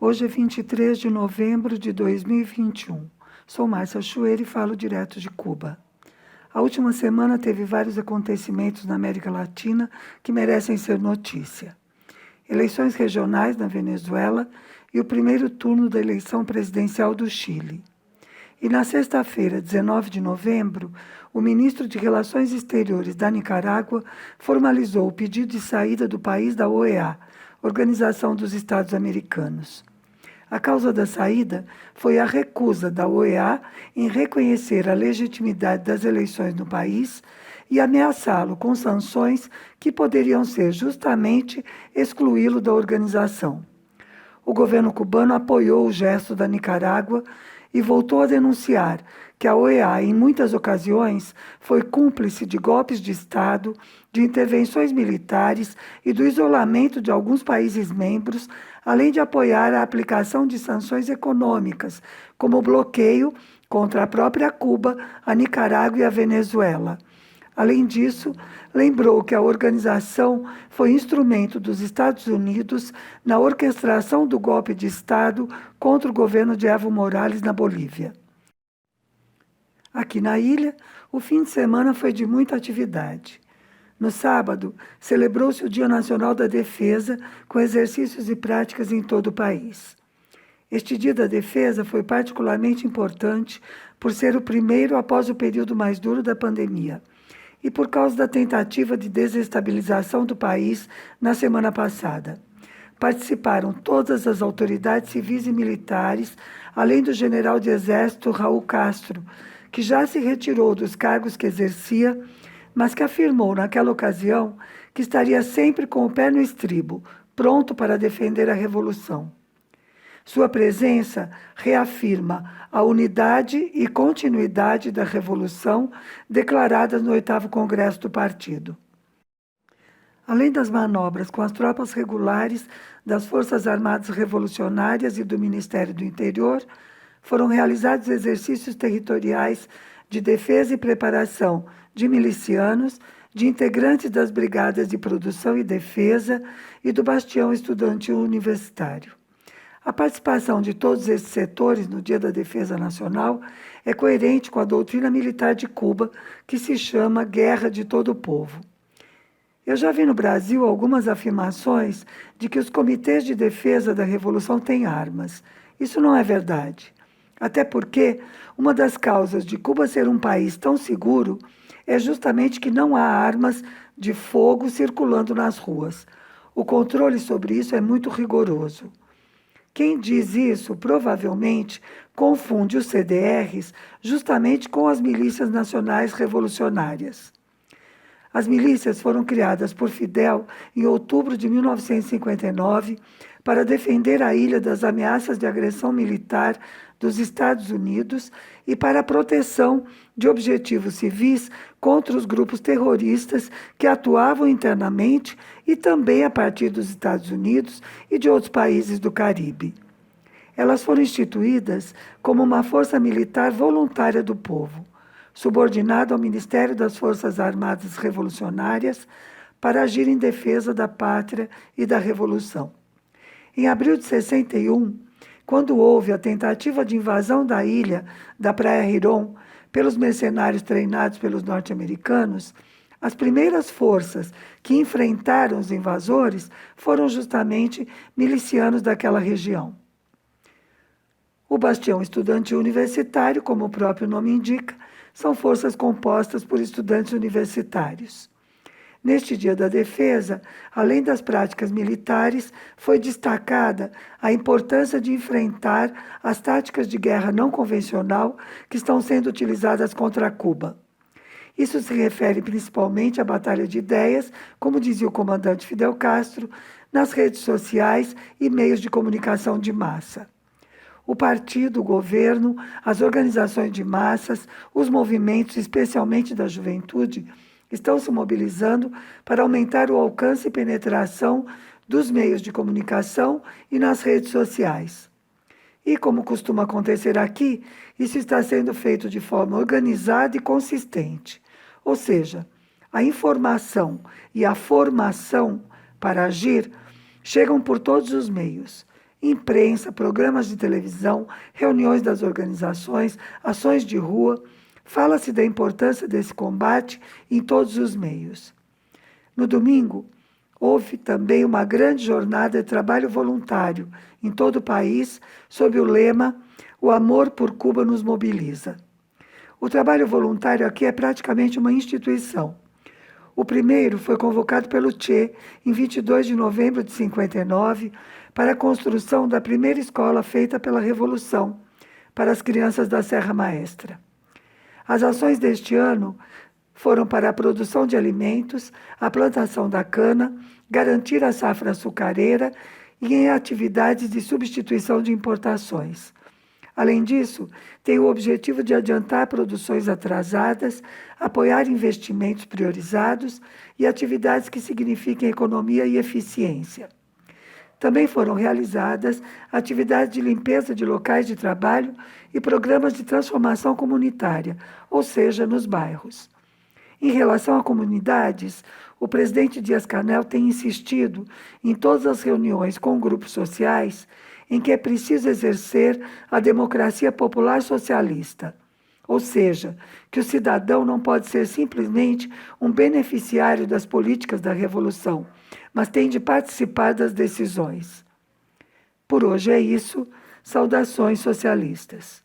Hoje é 23 de novembro de 2021. Sou Márcia Chueira e falo direto de Cuba. A última semana teve vários acontecimentos na América Latina que merecem ser notícia. Eleições regionais na Venezuela e o primeiro turno da eleição presidencial do Chile. E na sexta-feira, 19 de novembro, o ministro de Relações Exteriores da Nicarágua formalizou o pedido de saída do país da OEA, Organização dos Estados Americanos. A causa da saída foi a recusa da OEA em reconhecer a legitimidade das eleições no país e ameaçá-lo com sanções que poderiam ser justamente excluí-lo da organização. O governo cubano apoiou o gesto da Nicarágua e voltou a denunciar que a OEA, em muitas ocasiões, foi cúmplice de golpes de Estado, de intervenções militares e do isolamento de alguns países membros, além de apoiar a aplicação de sanções econômicas, como o bloqueio contra a própria Cuba, a Nicarágua e a Venezuela. Além disso, lembrou que a organização foi instrumento dos Estados Unidos na orquestração do golpe de Estado contra o governo de Evo Morales na Bolívia. Aqui na ilha, o fim de semana foi de muita atividade. No sábado, celebrou-se o Dia Nacional da Defesa, com exercícios e práticas em todo o país. Este Dia da Defesa foi particularmente importante por ser o primeiro após o período mais duro da pandemia e por causa da tentativa de desestabilização do país na semana passada. Participaram todas as autoridades civis e militares, além do general de exército Raul Castro, que já se retirou dos cargos que exercia, mas que afirmou naquela ocasião que estaria sempre com o pé no estribo, pronto para defender a revolução. Sua presença reafirma a unidade e continuidade da revolução declaradas no 8º Congresso do partido. Além das manobras com as tropas regulares das Forças Armadas Revolucionárias e do Ministério do Interior, foram realizados exercícios territoriais de defesa e preparação de milicianos, de integrantes das Brigadas de Produção e Defesa e do Bastião Estudantil Universitário. A participação de todos esses setores no Dia da Defesa Nacional é coerente com a doutrina militar de Cuba, que se chama Guerra de Todo o Povo. Eu já vi no Brasil algumas afirmações de que os comitês de defesa da Revolução têm armas. Isso não é verdade. Até porque uma das causas de Cuba ser um país tão seguro é justamente que não há armas de fogo circulando nas ruas. O controle sobre isso é muito rigoroso. Quem diz isso, provavelmente, confunde os CDRs justamente com as milícias nacionais revolucionárias. As milícias foram criadas por Fidel em outubro de 1959 para defender a ilha das ameaças de agressão militar dos Estados Unidos e para a proteção de objetivos civis contra os grupos terroristas que atuavam internamente e também a partir dos Estados Unidos e de outros países do Caribe. Elas foram instituídas como uma força militar voluntária do povo, subordinada ao Ministério das Forças Armadas Revolucionárias para agir em defesa da pátria e da Revolução. Em abril de 61, quando houve a tentativa de invasão da ilha da Praia Hirón pelos mercenários treinados pelos norte-americanos, as primeiras forças que enfrentaram os invasores foram justamente milicianos daquela região. O Bastião Estudantil Universitário, como o próprio nome indica, são forças compostas por estudantes universitários. Neste Dia da Defesa, além das práticas militares, foi destacada a importância de enfrentar as táticas de guerra não convencional que estão sendo utilizadas contra Cuba. Isso se refere principalmente à batalha de ideias, como dizia o comandante Fidel Castro, nas redes sociais e meios de comunicação de massa. O partido, o governo, as organizações de massas, os movimentos, especialmente da juventude, estão se mobilizando para aumentar o alcance e penetração dos meios de comunicação e nas redes sociais. E, como costuma acontecer aqui, isso está sendo feito de forma organizada e consistente. Ou seja, a informação e a formação para agir chegam por todos os meios. imprensa, programas de televisão, reuniões das organizações, ações de rua. Fala-se da importância desse combate em todos os meios. No domingo, houve também uma grande jornada de trabalho voluntário em todo o país, sob o lema "O amor por Cuba nos mobiliza". O trabalho voluntário aqui é praticamente uma instituição. O primeiro foi convocado pelo Che em 22 de novembro de 59 para a construção da primeira escola feita pela Revolução para as crianças da Serra Maestra. As ações deste ano foram para a produção de alimentos, a plantação da cana, garantir a safra açucareira e em atividades de substituição de importações. Além disso, tem o objetivo de adiantar produções atrasadas, apoiar investimentos priorizados e atividades que signifiquem economia e eficiência. Também foram realizadas atividades de limpeza de locais de trabalho e programas de transformação comunitária, ou seja, nos bairros. Em relação a comunidades, o presidente Dias-Canel tem insistido em todas as reuniões com grupos sociais em que é preciso exercer a democracia popular socialista, ou seja, que o cidadão não pode ser simplesmente um beneficiário das políticas da revolução, mas tem de participar das decisões. Por hoje é isso. Saudações socialistas.